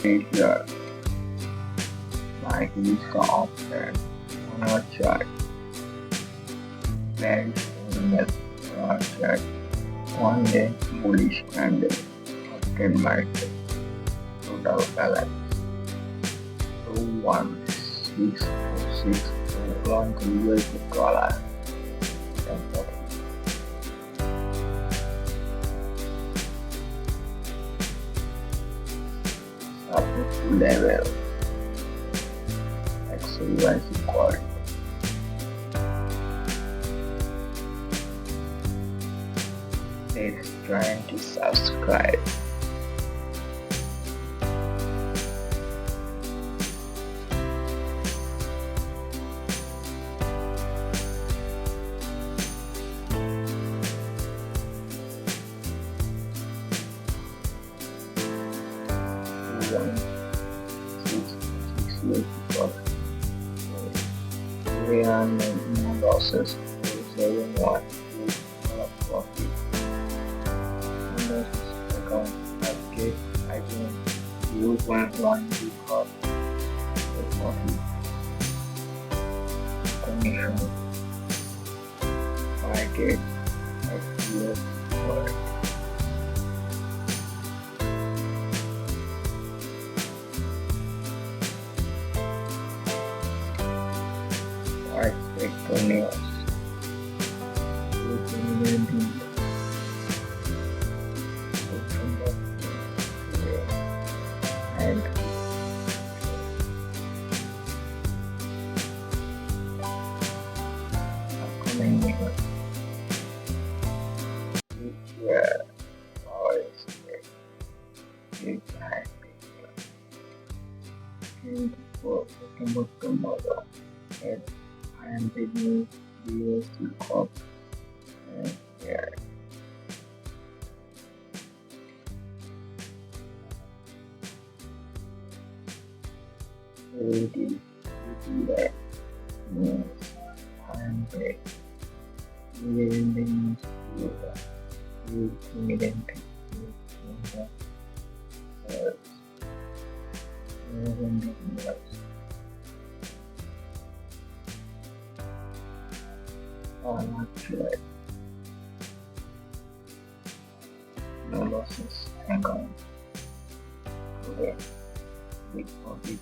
Here, like we saw often on our chart, bearish movement on our chart, one day bullish candle, market market, total balance, 21646, long USD dollar, support level, XYZ equal. Let's try to subscribe. One, six years before. We are no losses. 7 1 profit. Account update. I can use one because the profit commission market at US dollar. I expect the news. And upcoming news. Where our is happy. And for September tomorrow, and I am taking USD Corp and here. Ready to that means I am back. Learning to immediately actually no losses account. Okay, with profit